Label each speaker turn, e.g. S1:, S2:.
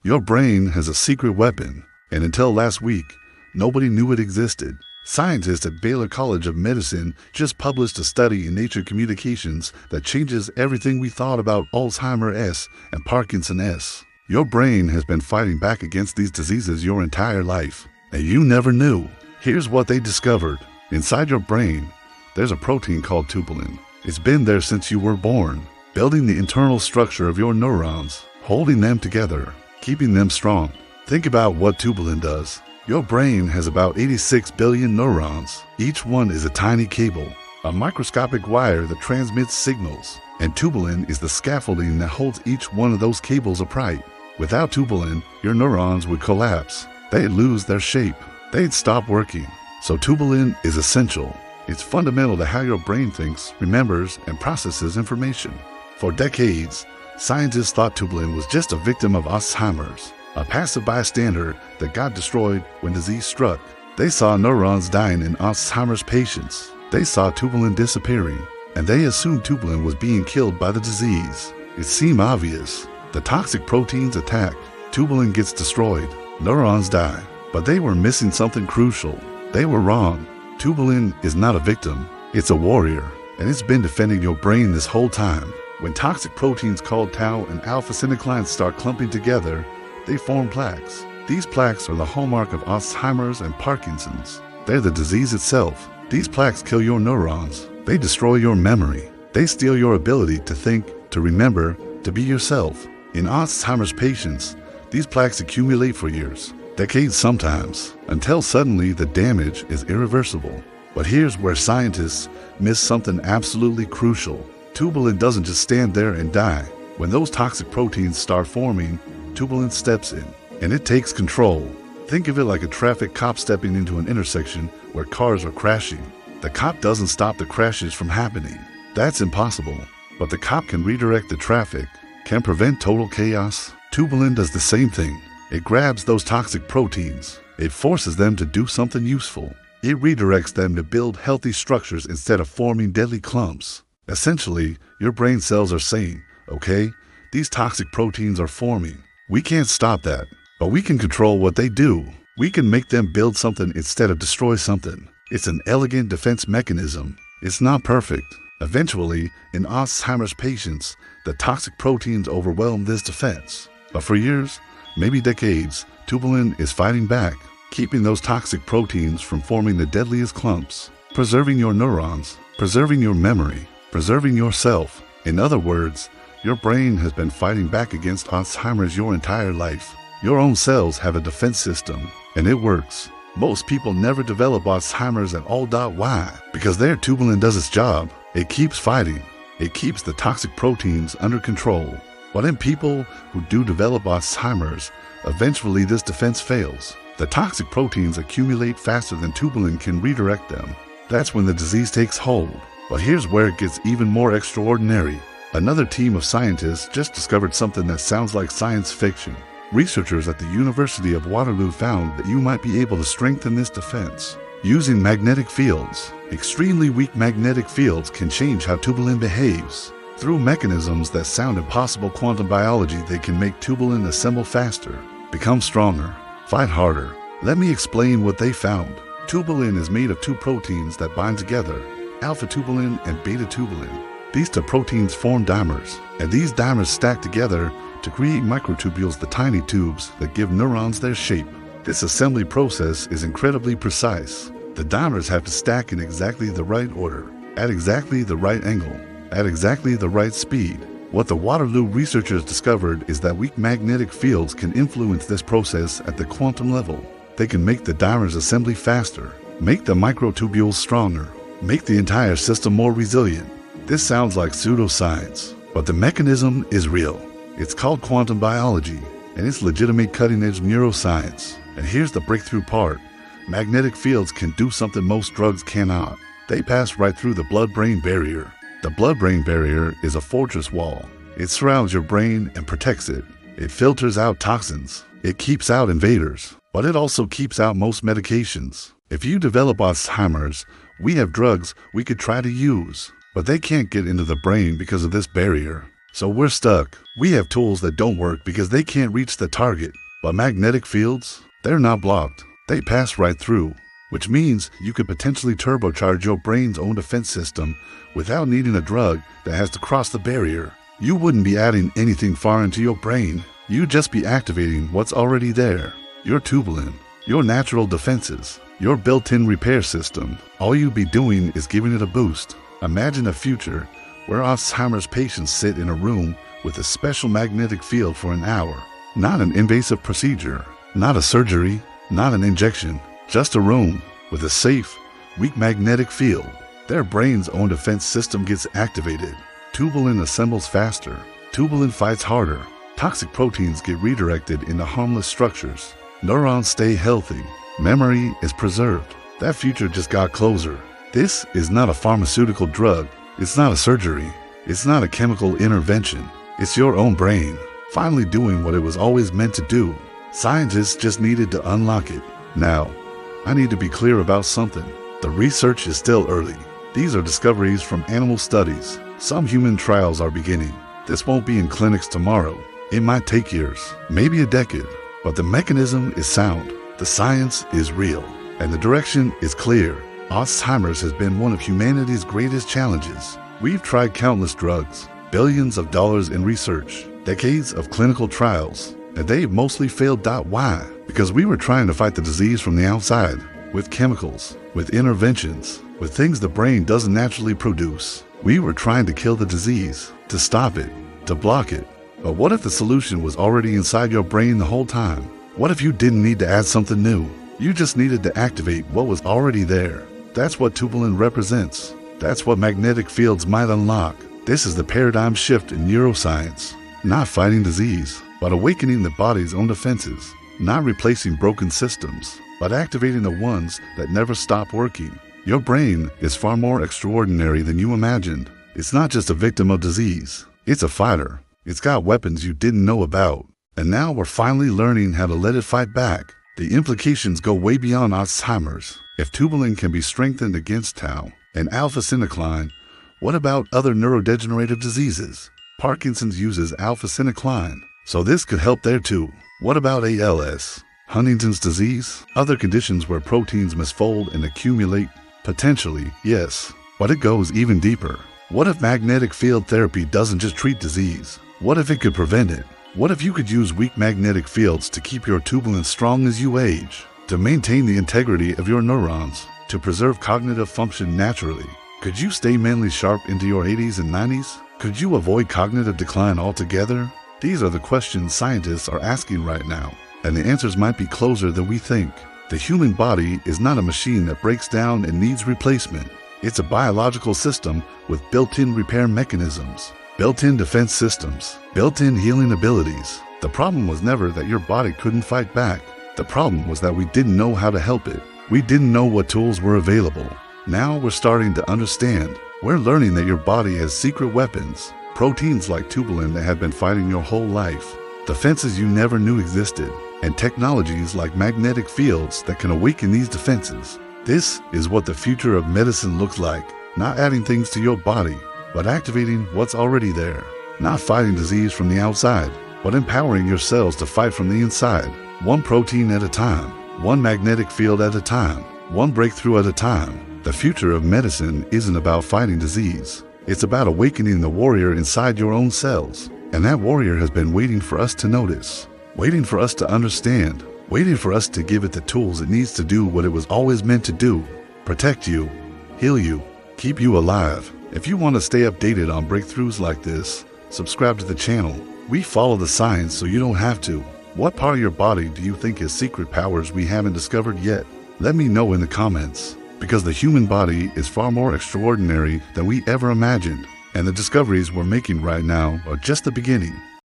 S1: Your brain has a secret weapon, and until last week, nobody knew it existed. Scientists at Baylor College of Medicine just published a study in Nature Communications that changes everything we thought about Alzheimer's and Parkinson's. Your brain has been fighting back against these diseases your entire life, and you never knew. Here's what they discovered. Inside your brain, there's a protein called tubulin. It's been there since you were born, building the internal structure of your neurons, holding them together, keeping them strong. Think about what tubulin does. Your brain has about 86 billion neurons. Each one is a tiny cable, a microscopic wire that transmits signals, and tubulin is the scaffolding that holds each one of those cables upright. Without tubulin, your neurons would collapse. They'd lose their shape. They'd stop working. So tubulin is essential. It's fundamental to how your brain thinks, remembers, and processes information. For decades, scientists thought tubulin was just a victim of Alzheimer's, a passive bystander that got destroyed when disease struck. They saw neurons dying in Alzheimer's patients. They saw tubulin disappearing, and they assumed tubulin was being killed by the disease. It seemed obvious. The toxic proteins attack, tubulin gets destroyed, neurons die. But they were missing something crucial. They were wrong. Tubulin is not a victim, it's a warrior, and it's been defending your brain this whole time. When toxic proteins called tau and alpha-synuclein start clumping together, they form plaques. These plaques are the hallmark of Alzheimer's and Parkinson's. They're the disease itself. These plaques kill your neurons. They destroy your memory. They steal your ability to think, to remember, to be yourself. In Alzheimer's patients, these plaques accumulate for years, decades sometimes, until suddenly the damage is irreversible. But here's where scientists miss something absolutely crucial. Tubulin doesn't just stand there and die. When those toxic proteins start forming, tubulin steps in, and it takes control. Think of it like a traffic cop stepping into an intersection where cars are crashing. The cop doesn't stop the crashes from happening. That's impossible. But the cop can redirect the traffic, can prevent total chaos. Tubulin does the same thing. It grabs those toxic proteins. It forces them to do something useful. It redirects them to build healthy structures instead of forming deadly clumps. Essentially, your brain cells are saying, okay, these toxic proteins are forming. We can't stop that, but we can control what they do. We can make them build something instead of destroy something. It's an elegant defense mechanism. It's not perfect. Eventually, in Alzheimer's patients, the toxic proteins overwhelm this defense. But for years, maybe decades, tubulin is fighting back, keeping those toxic proteins from forming the deadliest clumps, preserving your neurons, preserving your memory, preserving yourself. In other words, your brain has been fighting back against Alzheimer's your entire life. Your own cells have a defense system, and it works. Most people never develop Alzheimer's at all. Why? Because their tubulin does its job. It keeps fighting. It keeps the toxic proteins under control. But in people who do develop Alzheimer's, eventually this defense fails. The toxic proteins accumulate faster than tubulin can redirect them. That's when the disease takes hold. But here's where it gets even more extraordinary. Another team of scientists just discovered something that sounds like science fiction. Researchers at the University of Waterloo found that you might be able to strengthen this defense using magnetic fields. Extremely weak magnetic fields can change how tubulin behaves. Through mechanisms that sound impossible quantum biology, they can make tubulin assemble faster, become stronger, fight harder. Let me explain what they found. Tubulin is made of two proteins that bind together, alpha-tubulin and beta-tubulin. These two proteins form dimers, and these dimers stack together to create microtubules, the tiny tubes that give neurons their shape. This assembly process is incredibly precise. The dimers have to stack in exactly the right order, at exactly the right angle, at exactly the right speed. What the Waterloo researchers discovered is that weak magnetic fields can influence this process at the quantum level. They can make the dimers assembly faster, make the microtubules stronger, make the entire system more resilient. This sounds like pseudoscience, but the mechanism is real. It's called quantum biology, and it's legitimate cutting-edge neuroscience. And here's the breakthrough part. Magnetic fields can do something most drugs cannot. They pass right through the blood-brain barrier. The blood-brain barrier is a fortress wall. It surrounds your brain and protects it. It filters out toxins. It keeps out invaders, but it also keeps out most medications. If you develop Alzheimer's, we have drugs we could try to use, but they can't get into the brain because of this barrier. So we're stuck. We have tools that don't work because they can't reach the target. But magnetic fields, they're not blocked. They pass right through, which means you could potentially turbocharge your brain's own defense system without needing a drug that has to cross the barrier. You wouldn't be adding anything far into your brain. You'd just be activating what's already there. Your tubulin, your natural defenses, your built-in repair system. All you'd be doing is giving it a boost. Imagine a future where Alzheimer's patients sit in a room with a special magnetic field for an hour. Not an invasive procedure, not a surgery, not an injection, just a room with a safe, weak magnetic field. Their brain's own defense system gets activated. Tubulin assembles faster. Tubulin fights harder. Toxic proteins get redirected into harmless structures. Neurons stay healthy. Memory is preserved. That future just got closer. This is not a pharmaceutical drug. It's not a surgery. It's not a chemical intervention. It's your own brain, finally doing what it was always meant to do. Scientists just needed to unlock it. Now, I need to be clear about something. The research is still early. These are discoveries from animal studies. Some human trials are beginning. This won't be in clinics tomorrow. It might take years, maybe a decade, but the mechanism is sound. The science is real, and the direction is clear. Alzheimer's has been one of humanity's greatest challenges. We've tried countless drugs, billions of dollars in research, decades of clinical trials, and they've mostly failed. Why? Because we were trying to fight the disease from the outside, with chemicals, with interventions, with things the brain doesn't naturally produce. We were trying to kill the disease, to stop it, to block it. But what if the solution was already inside your brain the whole time? What if you didn't need to add something new? You just needed to activate what was already there. That's what tubulin represents. That's what magnetic fields might unlock. This is the paradigm shift in neuroscience. Not fighting disease, but awakening the body's own defenses. Not replacing broken systems, but activating the ones that never stop working. Your brain is far more extraordinary than you imagined. It's not just a victim of disease. It's a fighter. It's got weapons you didn't know about. And now we're finally learning how to let it fight back. The implications go way beyond Alzheimer's. If tubulin can be strengthened against tau and alpha-synuclein, what about other neurodegenerative diseases? Parkinson's uses alpha-synuclein, so this could help there too. What about ALS? Huntington's disease? Other conditions where proteins misfold and accumulate? Potentially, yes. But it goes even deeper. What if magnetic field therapy doesn't just treat disease? What if it could prevent it? What if you could use weak magnetic fields to keep your tubulin strong as you age? To maintain the integrity of your neurons? To preserve cognitive function naturally? Could you stay mentally sharp into your 80s and 90s? Could you avoid cognitive decline altogether? These are the questions scientists are asking right now, and the answers might be closer than we think. The human body is not a machine that breaks down and needs replacement. It's a biological system with built-in repair mechanisms, built-in defense systems, built-in healing abilities. The problem was never that your body couldn't fight back. The problem was that we didn't know how to help it. We didn't know what tools were available. Now we're starting to understand. We're learning that your body has secret weapons, proteins like tubulin that have been fighting your whole life, defenses you never knew existed, and technologies like magnetic fields that can awaken these defenses. This is what the future of medicine looks like. Not adding things to your body, but activating what's already there. Not fighting disease from the outside, but empowering your cells to fight from the inside. One protein at a time, one magnetic field at a time, one breakthrough at a time. The future of medicine isn't about fighting disease. It's about awakening the warrior inside your own cells. And that warrior has been waiting for us to notice, waiting for us to understand, waiting for us to give it the tools it needs to do what it was always meant to do. Protect you, heal you, keep you alive. If you want to stay updated on breakthroughs like this, subscribe to the channel. We follow the science so you don't have to. What part of your body do you think has secret powers we haven't discovered yet? Let me know in the comments, because the human body is far more extraordinary than we ever imagined, and the discoveries we're making right now are just the beginning.